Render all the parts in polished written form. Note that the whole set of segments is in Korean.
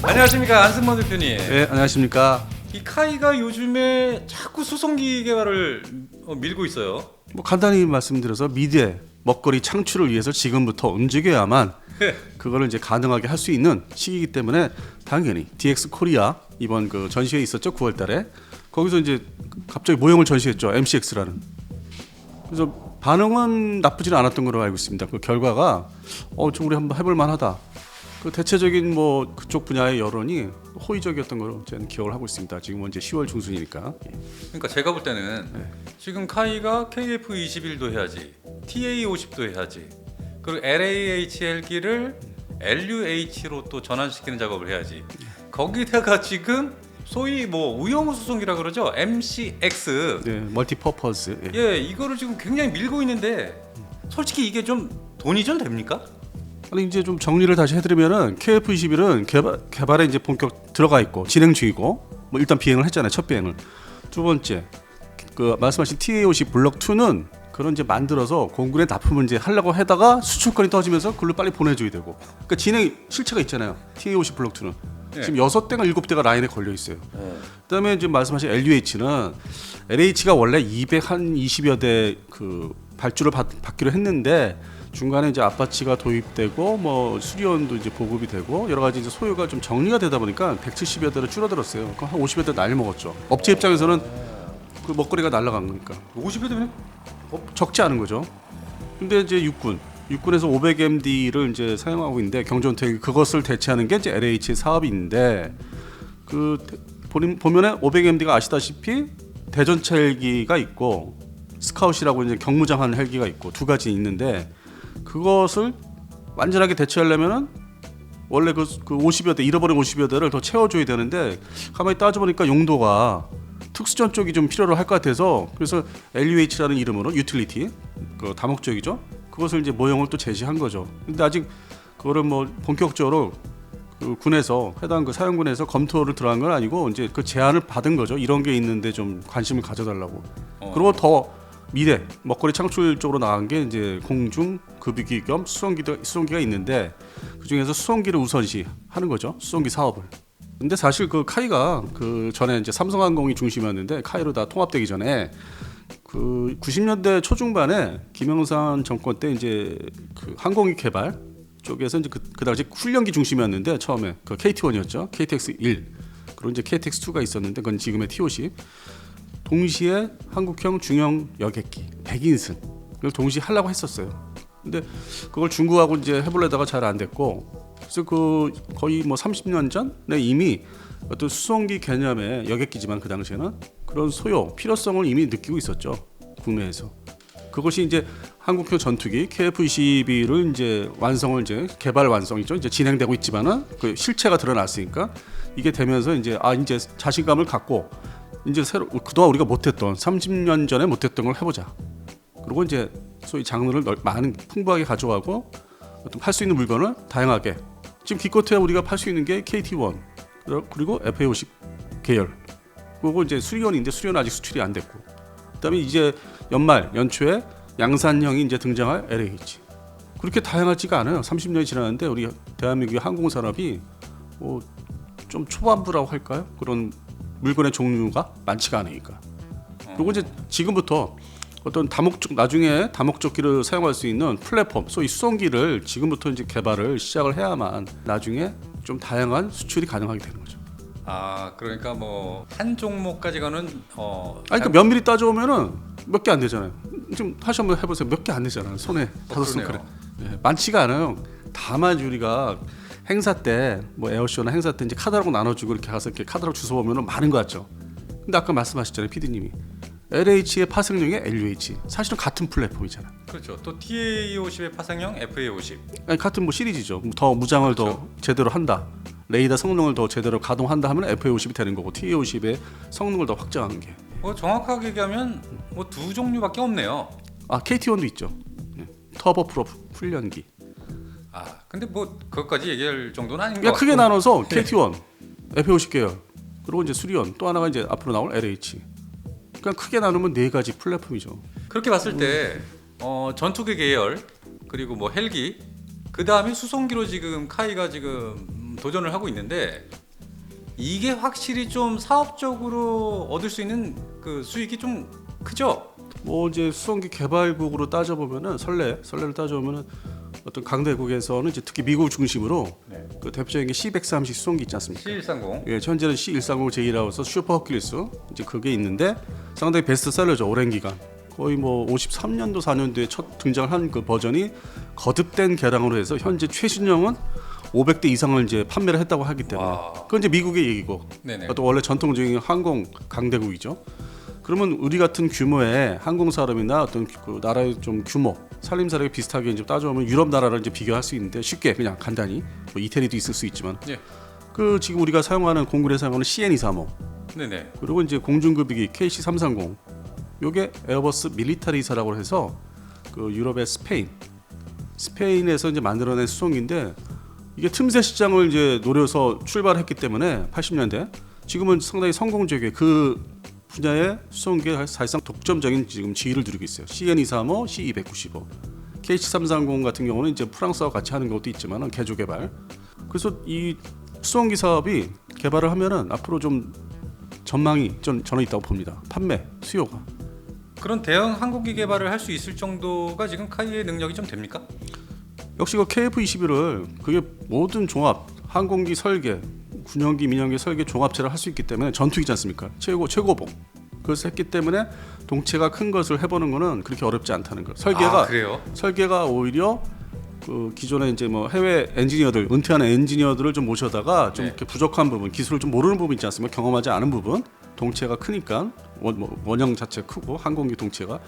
안녕하십니까, 안승만 대표님. 네, 안녕하십니까. 이 카이가 요즘에 자꾸 수송기 개발을 밀고 있어요. 뭐 간단히 말씀드려서 미래 먹거리 창출을 위해서 지금부터 움직여야만 그거를 이제 가능하게 할 수 있는 시기이기 때문에 당연히 DX 코리아 이번 그 전시회 있었죠, 9월달에. 거기서 이제 갑자기 모형을 전시했죠, MCX라는. 그래서 반응은 나쁘지는 않았던 걸로 알고 있습니다. 그 결과가 좀 우리 한번 해볼 만하다. 그 대체적인 뭐 그쪽 분야의 여론이 호의적이었던 걸로 저는 기억을 하고 있습니다. 지금은 이제 10월 중순이니까. 그러니까 제가 볼 때는 지금 카이가 KF21도 해야지, TA50도 해야지, 그리고 LAH 헬기를 LUH로 또 전환시키는 작업을 해야지. 거기다가 지금 소위 뭐 우영우 수송기라 그러죠, MCX. 네, 멀티퍼퍼스. 예, 이거를 지금 굉장히 밀고 있는데 솔직히 이게 좀 돈이 좀 됩니까? 아니 이제 좀 정리를 다시 해드리면은 KF21은 개발에 이제 본격 들어가 있고 진행 중이고, 뭐 일단 비행을 했잖아요, 첫 비행을. 두 번째 그 말씀하신 TA50 블록 2는 그런 이제 만들어서 공군에 납품을 이제 하려고 하다가 수출권이 터지면서 그걸로 빨리 보내줘야 되고, 그러니까 진행 실체가 있잖아요. TA50 블록 2는 지금 6대가 7대가 라인에 걸려 있어요. 그다음에 지금 말씀하신 LUH는 LH가 원래 220여 대 그 발주를 받기로 했는데 중간에 이제 아파치가 도입되고 뭐 수리원도 이제 보급이 되고 여러 가지 이제 소요가 좀 정리가 되다 보니까 170여 대로 줄어들었어요. 한 50여 대 날려 먹었죠. 업체 입장에서는 그 먹거리가 날라간 거니까 50여 대면 적지 않은 거죠. 근데 이제 육군에서 500MD를 이제 사용하고 있는데 경전투 그것을 대체하는 게 이제 LH 사업인데, 그 보면은 500MD가 아시다시피 대전차 헬기가 있고 스카웃이라고 이제 경무장한 헬기가 있고 두 가지 있는데, 그것을 완전하게 대체하려면은 원래 그 50여 대 잃어버린 50여 대를 더 채워줘야 되는데, 가만히 따져보니까 용도가 특수전 쪽이 좀 필요로 할 것 같아서 그래서 LUH라는 이름으로 유틸리티 그 다목적이죠. 그것을 이제 모형을 또 제시한 거죠. 근데 아직 그거를 뭐 본격적으로 그 군에서 해당 그 사용군에서 검토를 들어간 건 아니고 이제 그 제안을 받은 거죠. 이런 게 있는데 좀 관심을 가져달라고. 그리고 더 미래 먹거리 창출 쪽으로 나간 게 이제 공중 급유기 겸 수송기가 있는데, 그 중에서 수송기를 우선시 하는 거죠. 수송기 사업을. 근데 사실 그 카이가 그 전에 이제 삼성항공이 중심이었는데 카이로 다 통합되기 전에 그 90년대 초중반에 김영삼 정권 때 이제 그 항공기 개발 쪽에서 이제 그 당시 훈련기 중심이었는데 처음에 그 KT1이었죠. KTX1 그리고 이제 KTX2가 있었는데 그건 지금의 T50. 동시에 한국형 중형 여객기 100인승 그걸 동시에 하려고 했었어요. 근데 그걸 중국하고 이제 해보려다가 잘 안 됐고, 그래서 그 거의 뭐 30년 전에 이미 어떤 수송기 개념의 여객기지만 그 당시에는 그런 소요 필요성을 이미 느끼고 있었죠, 국내에서. 그것이 이제 한국형 전투기 KF-21을 이제 완성을 이제 개발 완성이죠. 이제 진행되고 있지만은 그 실체가 드러났으니까 이게 되면서 이제 이제 자신감을 갖고 이제 새로 그동안 우리가 못했던 30년 전에 못했던 걸 해보자. 그리고 이제 소위 장르를 많은 풍부하게 가져가고 어떤 팔 수 있는 물건을 다양하게. 지금 기껏해야 우리가 팔 수 있는 게 KT1 그리고 FA50 계열. 그리고 이제 수리원인데 수리원 아직 수출이 안 됐고. 그다음에 이제 연초에 양산형이 이제 등장할 LH. 그렇게 다양하지가 않아요. 30년이 지났는데 우리 대한민국의 항공산업이 좀 초반부라고 할까요? 그런 물건의 종류가 많지가 않으니까. 그리고 이제 지금부터 어떤 나중에 다목적기를 사용할 수 있는 플랫폼, 소위 수송기를 지금부터 이제 개발을 시작을 해야만 나중에 좀 다양한 수출이 가능하게 되는 거죠. 그러니까 뭐 한 종목까지 가는 그러니까 면밀히 따져보면은 몇 개 안 되잖아요. 지금 다시 한번 해보세요. 몇 개 안 되잖아요. 손에 5손가락. 많지가 않아요. 다만 우리가 행사 때 뭐 에어쇼나 행사 때 이제 카드라고 나눠주고 이렇게 가서 이렇게 카드라고 주워 보면은 많은 것 같죠. 근데 아까 말씀하셨잖아요, PD님이. LH의 파생형의 LUH 사실은 같은 플랫폼이잖아요. 그렇죠. 또 TA50의 파생형 FA50. 아니, 같은 뭐 시리즈죠. 더 무장을 그렇죠. 더 제대로 한다. 레이더 성능을 더 제대로 가동한다 하면 FA50이 되는 거고 TA50의 성능을 더 확장하는 게. 정확하게 얘기하면 뭐 두 종류밖에 없네요. KT1도 있죠. 터보 프로 훈련기. 근데 뭐 그것까지 얘기할 정도는 아닌 것 그냥 같고. 크게 나눠서 KT1, FA50 계열, 그리고 이제 수리원, 또 하나가 이제 앞으로 나올 LH. 그냥 크게 나누면 네 가지 플랫폼이죠. 그렇게 봤을 때 전투기 계열 그리고 뭐 헬기 그 다음에 수송기로 지금 카이가 지금 도전을 하고 있는데 이게 확실히 좀 사업적으로 얻을 수 있는 그 수익이 좀 크죠? 뭐 이제 수송기 개발국으로 따져보면은 선례를 따져보면은 어떤 강대국에서는 이제 특히 미국 중심으로 네. 그 대표적인 게 C130 수송기 있지 않습니까? C130. 예, 현재는 C130 제2라고 해서 슈퍼 허큘리스 이제 그게 있는데 상당히 베스트셀러죠. 오랜 기간. 거의 뭐 53년도 4년도에 첫 등장을 한 그 버전이 거듭된 개량으로 해서 현재 최신형은 500대 이상을 이제 판매를 했다고 하기 때문에 와. 그건 이제 미국의 얘기고 네네. 또 원래 전통적인 항공 강대국이죠. 그러면 우리 같은 규모의 항공 산업이나 어떤 그 나라의 좀 규모 살림살이가 비슷하게 이제 따져보면 유럽 나라를 이제 비교할 수 있는데 쉽게 그냥 간단히 뭐 이태리도 있을 수 있지만 예. 그 지금 우리가 사용하는 공군에 사용하는 CN235 네네. 그리고 이제 공중급유기 KC330 요게 에어버스 밀리터리사라고 해서 그 유럽의 스페인에서 이제 만들어낸 수송기인데 이게 틈새 시장을 이제 노려서 출발했기 때문에 80년대 지금은 상당히 성공적이에요. 그 분야의 수송기에 사실상 독점적인 지금 지위를 누리고 있어요. CN235, C295, KC330 같은 경우는 이제 프랑스와 같이 하는 것도 있지만은 개조 개발. 그래서 이 수송기 사업이 개발을 하면은 앞으로 좀 전망이 좀 저는 있다고 봅니다. 판매, 수요가. 그런 대형 항공기 개발을 할 수 있을 정도가 지금 카이의 능력이 좀 됩니까? 역시 그 KF-21을 그게 모든 종합 항공기 설계, 군용기, 민용기 설계 종합체를 할 수 있기 때문에 전투기지 않습니까? 최고봉. 그래서 했기 때문에 동체가 큰 것을 해보는 거는 그렇게 어렵지 않다는 거. 그래요? 설계가 오히려 그 기존에 이제 뭐 해외 엔지니어들, 은퇴한 엔지니어들을 좀 모셔다가 좀 네. 이렇게 부족한 부분, 기술을 좀 모르는 부분 있지 않습니까? 경험하지 않은 부분, 동체가 크니까 원형 자체 크고 항공기 동체가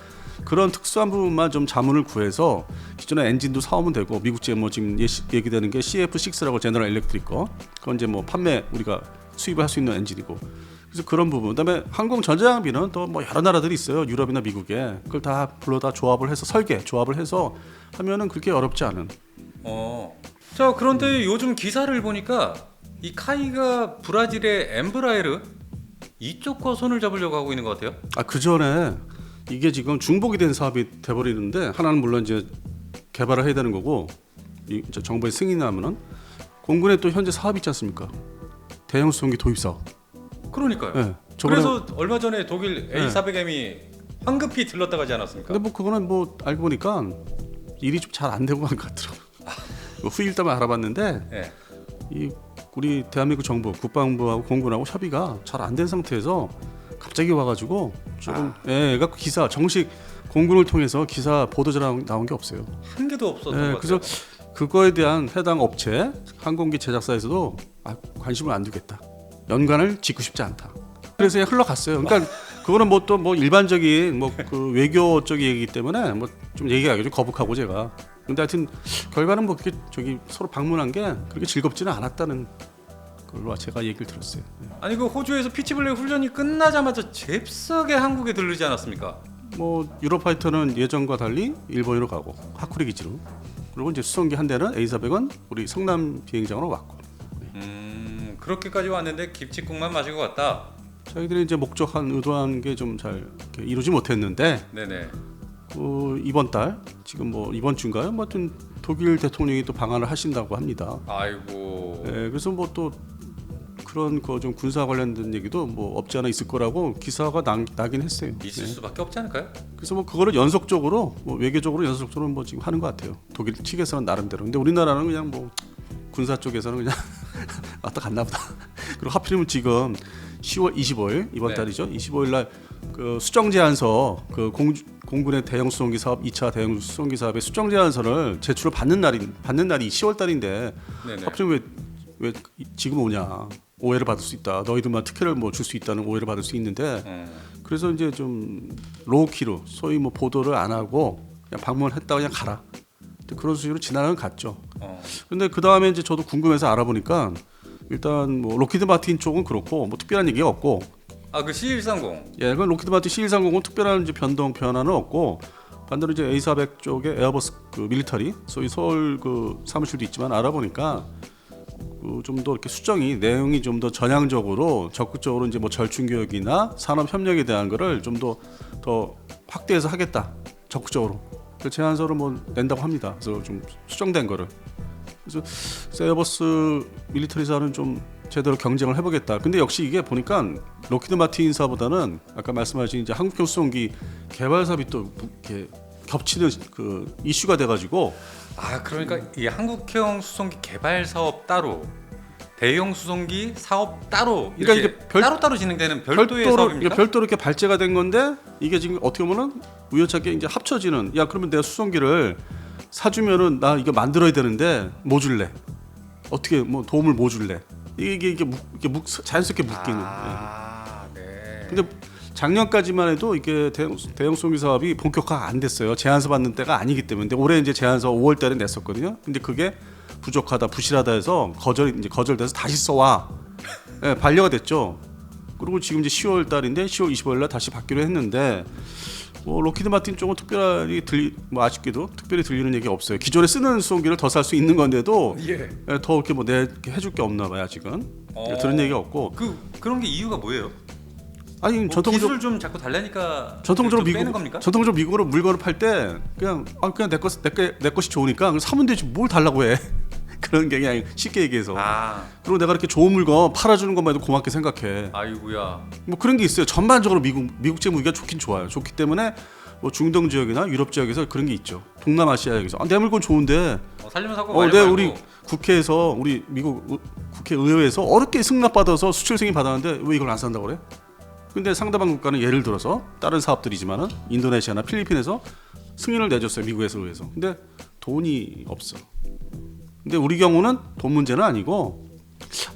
그런 특수한 부분만 좀 자문을 구해서 기존에 엔진도 사오면 되고 미국제 뭐 지금 얘기되는 게 CF6라고 제너럴 일렉트릭 거 그건 이제 뭐 판매 우리가 수입을 할 수 있는 엔진이고 그래서 그런 부분 그다음에 항공 전자장비는 또 뭐 여러 나라들이 있어요 유럽이나 미국에 그걸 다 불러다 조합을 해서 조합을 해서 하면은 그렇게 어렵지 않은. 자 그런데 요즘 기사를 보니까 이 카이가 브라질의 엠브라에르 이쪽 거 손을 잡으려고 하고 있는 것 같아요. 그 전에 이게 지금 중복이 된 사업이 돼버리는데 하나는 물론 이제 개발을 해야 되는 거고 이제 정부의 승인이 나면은 공군에 또 현재 사업이 있지 않습니까? 대형 수송기 도입 사업. 그러니까요. 네, 그래서 얼마 전에 독일 A400M이 황급히 들렀다 가지 않았습니까? 근데 뭐 그거는 뭐 알고 보니까 일이 좀 잘 안 되고 간 것 같더라고. 후일 때만 알아봤는데 네. 이 우리 대한민국 정부 국방부하고 공군하고 협의가 잘 안 된 상태에서 갑자기 와가지고 조금 그러니까 기사 정식 공군을 통해서 기사 보도자 나온 게 없어요. 한 개도 없었던 것 그래서 같아요. 그거에 대한 해당 업체 항공기 제작사에서도 관심을 안 두겠다. 연관을 짓고 싶지 않다. 그래서 그냥 흘러갔어요. 그러니까 그거는 뭐 또 뭐 일반적인 뭐 그 외교 쪽의 얘기이기 때문에 뭐 좀 얘기하기 좀 거북하고 제가. 근데 하여튼 결과는 뭐 그렇게 저기 서로 방문한 게 그렇게 즐겁지는 않았다는 걸로 제가 얘기를 들었어요. 아니 그 호주에서 피치블랙 훈련이 끝나자마자 잽싸게 한국에 들르지 않았습니까? 뭐 유로파이터는 예전과 달리 일본으로 가고 하쿠리 기지로 그리고 이제 수송기 한 대는 A400은 우리 성남 비행장으로 왔고 그렇게까지 왔는데 김치국만 마신 것 같다. 저희들이 이제 목적한 의도한 게 좀 잘 이루지 못했는데 네네. 이번 달 지금 뭐 이번 주인가요? 뭐 하여튼 독일 대통령이 또 방한을 하신다고 합니다. 아이고. 그래서 뭐 또 그런 거 좀 군사 관련된 얘기도 뭐 없지 않아 있을 거라고 기사가 나긴 했어요. 있을 수밖에 없지 않을까요? 그래서 뭐 그거를 연속적으로 뭐 외교적으로 연속적으로 뭐 지금 하는 것 같아요. 독일 측에서는 나름대로. 근데 우리나라는 그냥 뭐 군사 쪽에서는 그냥 왔다 갔나 보다. 그리고 하필이면 지금 10월 25일 이번 네. 달이죠. 25일 날 그 수정 제안서 그 공군의 대형 수송기 사업 2차 대형 수송기 사업의 수정 제안서를 제출을 받는 날이 10월 달인데 네네. 하필이면 왜 지금 오냐. 오해를 받을 수 있다. 너희들만 특혜를 뭐 줄 수 있다는 오해를 받을 수 있는데 그래서 이제 좀 로우키로 소위 뭐 보도를 안 하고 그냥 방문했다 그냥 가라. 그런 수준으로 지나가는 갔죠. 근데 그 다음에 이제 저도 궁금해서 알아보니까 일단 뭐 로키드 마틴 쪽은 그렇고 뭐 특별한 얘기가 없고 그 C130. 그 로키드 마틴 C130은 특별한 이제 변화는 없고 반대로 이제 A400 쪽에 에어버스 그 밀리터리 소위 서울 그 사무실도 있지만 알아보니까 좀 더 이렇게 수정이 내용이 좀 더 전향적으로 적극적으로 이제 뭐 절충 교육이나 산업 협력에 대한 거를 좀 더 확대해서 하겠다 적극적으로 그 제안서를 뭐 낸다고 합니다. 그래서 좀 수정된 거를 그래서 에어버스 밀리터리사는 좀 제대로 경쟁을 해보겠다. 근데 역시 이게 보니까 록히드 마틴사보다는 아까 말씀하신 이제 한국형 수송기 개발 사업이 또 이렇게 겹치는 그 이슈가 돼가지고 그러니까 이 한국형 수송기 개발 사업 따로, 대형 수송기 사업 따로 그러니까 이렇게 이게 따로따로 진행되는 별도의 사업입니까? 별도로 이렇게 발제가 된 건데 이게 지금 어떻게 보면은 우연찮게 이제 합쳐지는. 야 그러면 내가 수송기를 사주면은 나 이거 만들어야 되는데 뭐 줄래? 어떻게 뭐 도움을 뭐 줄래? 이게 자연스럽게 묶이는. 네. 근데 작년까지만 해도 이게 대형 수송기 사업이 본격화가 안 됐어요. 제안서 받는 때가 아니기 때문에. 근데 올해 이제 제안서 5월달에 냈었거든요. 근데 그게 부족하다, 부실하다 해서 거절돼서 다시 써와. 네, 반려가 됐죠. 그리고 지금 이제 10월달인데 10월 25일날 다시 받기로 했는데 뭐 로키드 마틴 쪽은 특별히 아쉽게도 특별히 들리는 얘기 없어요. 기존에 쓰는 수송기를 더 살 수 있는 건데도 더 이렇게 뭐 해줄 게 없나 봐요 아직은. 들은 얘기가 없고. 그런 게 이유가 뭐예요? 아니 기술 좀 자꾸 달라니까 전통적으로 빼는 겁니까? 전통적으로 미국으로 물건을 팔 때 그냥 내 것이 좋으니까 사면 되지 뭘 달라고 해. 그런 게 그냥 쉽게 얘기해서. 그리고 내가 이렇게 좋은 물건 팔아주는 것만 해도 고맙게 생각해. 아이고야. 뭐 그런 게 있어요. 전반적으로 미국제 무기가 좋긴 좋아요. 좋기 때문에 뭐 중동 지역이나 유럽 지역에서 그런 게 있죠. 동남아시아에서 내 물건 좋은데. 살려면 사고 말고. 내 우리 국회에서 우리 미국 국회의회에서 어렵게 승낙받아서 수출 승인 받았는데 왜 이걸 안 산다고 그래? 근데 상대방 국가는 예를 들어서 다른 사업들이지만은 인도네시아나 필리핀에서 승인을 내줬어요. 미국에서 의해서. 근데 돈이 없어. 근데 우리 경우는 돈 문제는 아니고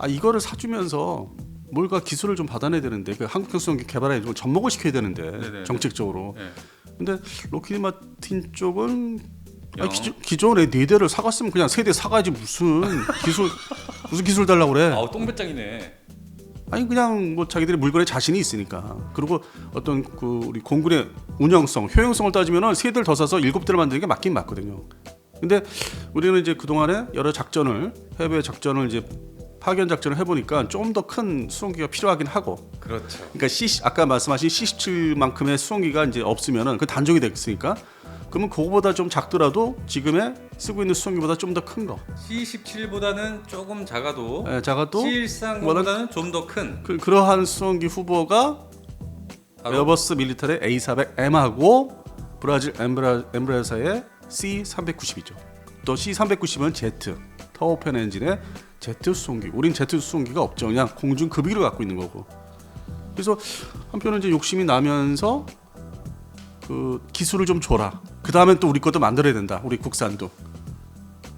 이거를 사주면서 뭔가 기술을 좀 받아내야 되는데 그 한국형 수송기 개발에 좀 접목을 시켜야 되는데. 네네. 정책적으로. 네. 근데 로키드 마틴 쪽은 기존에 4대를 사갔으면 그냥 3대 사가지 무슨 기술 달라고 그래. 똥배짱이네. 아니 그냥 뭐 자기들이 물건에 자신이 있으니까. 그리고 어떤 그 우리 공군의 운영성, 효용성을 따지면은 3대를 더 사서 7대를 만드는 게 맞긴 맞거든요. 근데 우리는 이제 그 동안에 여러 해외 작전을 이제 파견 작전을 해보니까 좀 더 큰 수송기가 필요하긴 하고. 그렇죠. 그러니까 아까 말씀하신 C17만큼의 수송기가 이제 없으면은 그 단종이 됐으니까. 그러면 그거보다 좀 작더라도 지금에 쓰고 있는 수송기보다 좀 더 큰 거. C17보다는 조금 작아도. 네, 작아도 C13보다는 좀 더 큰. 그러한 수송기 후보가 에어버스 밀리터리 A400M하고 브라질 엠브라사의 C390이죠. 또 C390은 Z 터보팬 엔진의 Z 수송기. 우린 Z 수송기가 없죠. 그냥 공중 급유를 갖고 있는 거고. 그래서 한편은 이제 욕심이 나면서 그 기술을 좀 줘라. 그 다음엔 또 우리 것도 만들어야 된다. 우리 국산도.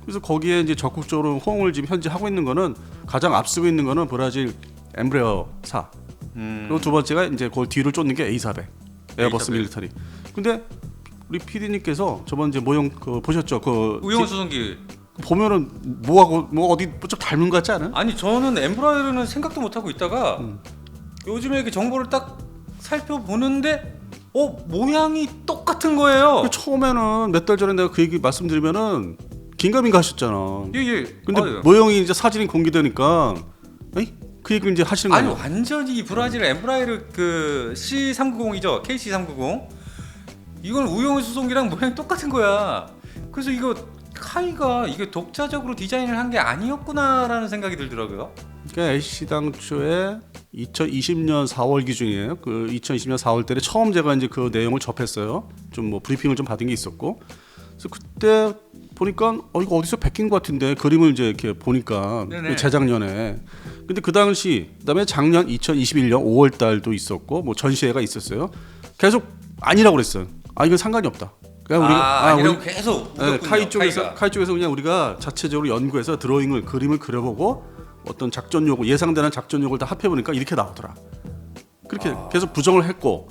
그래서 거기에 이제 적극적으로 호응을 지금 현재 하고 있는 거는 가장 앞서고 있는 거는 브라질 엠브레어사. 그리고 두 번째가 이제 그 뒤를 쫓는 게 A400 에어버스 밀리터리. 근데 우리 PD님께서 저번 이제 모형 보셨죠? 우영 수송기 보면은 뭐하고 뭐 어디 좀 닮은 것 같지 않아? 아니 저는 엠브라이어는 생각도 못 하고 있다가 요즘에 이렇게 정보를 딱 살펴보는데 모양이 똑같은 거예요. 처음에는 몇 달 전에 내가 그 얘기 말씀드리면은 긴가민가 하셨잖아. 예. 근데 모형이 이제 사진이 공개되니까 그 얘기를 이제 하시는 거예요. 아니 완전히 브라질 엠브라이어 그 C390이죠. KC390. 이건 우용 수송기랑 모양이 똑같은 거야. 그래서 이거 카이가 이게 독자적으로 디자인을 한 게 아니었구나라는 생각이 들더라고요. 그러니까 LC 당초에 2020년 4월 기준이에요. 그 2020년 4월 달에 처음 제가 이제 그 내용을 접했어요. 좀 뭐 브리핑을 좀 받은 게 있었고. 그래서 그때 보니까 이거 어디서 베낀 것 같은데 그림을 이제 이렇게 보니까 재작년에. 근데 그 당시 그다음에 작년 2021년 5월 달도 있었고 뭐 전시회가 있었어요. 계속 아니라고 그랬어요. 이건 상관이 없다. 그러니까 우리가 아니라고 계속 카이 쪽에서 그냥 우리가 자체적으로 연구해서 드로잉을 그림을 그려보고 어떤 작전 요구 예상되는 작전 요구를 다 합해 보니까 이렇게 나오더라. 그렇게 계속 부정을 했고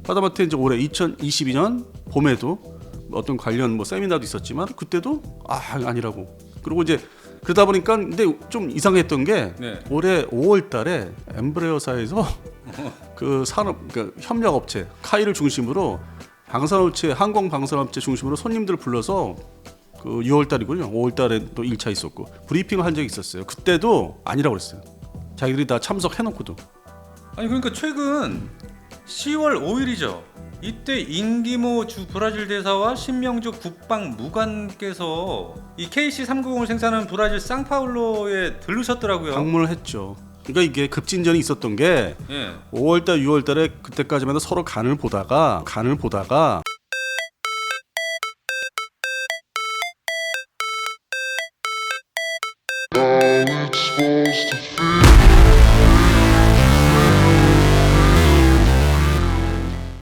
하다못해 이제 올해 2022년 봄에도 어떤 관련 뭐 세미나도 있었지만 그때도 아니라고. 그리고 이제 그러다 보니까 근데 좀 이상했던 게 올해 5월달에 엠브레어사에서 그 산업 그러니까 협력업체 카이를 중심으로 방산업체 항공 방산업체 중심으로 손님들 불러서 그 6월달이군요. 5월달에 또 1차 있었고 브리핑을 한 적이 있었어요. 그때도 아니라고 그랬어요. 자기들이 다 참석해놓고도. 아니 그러니까 최근 10월 5일이죠. 이때 인기모 주 브라질 대사와 신명주 국방무관께서 이 KC-390을 생산하는 브라질 상파울로에 들르셨더라고요. 방문을 했죠. 그러니까 이게 급진전이 있었던 게 예. 5월달, 6월달에 그때까지만 해도 서로 간을 보다가 How it's supposed to feel.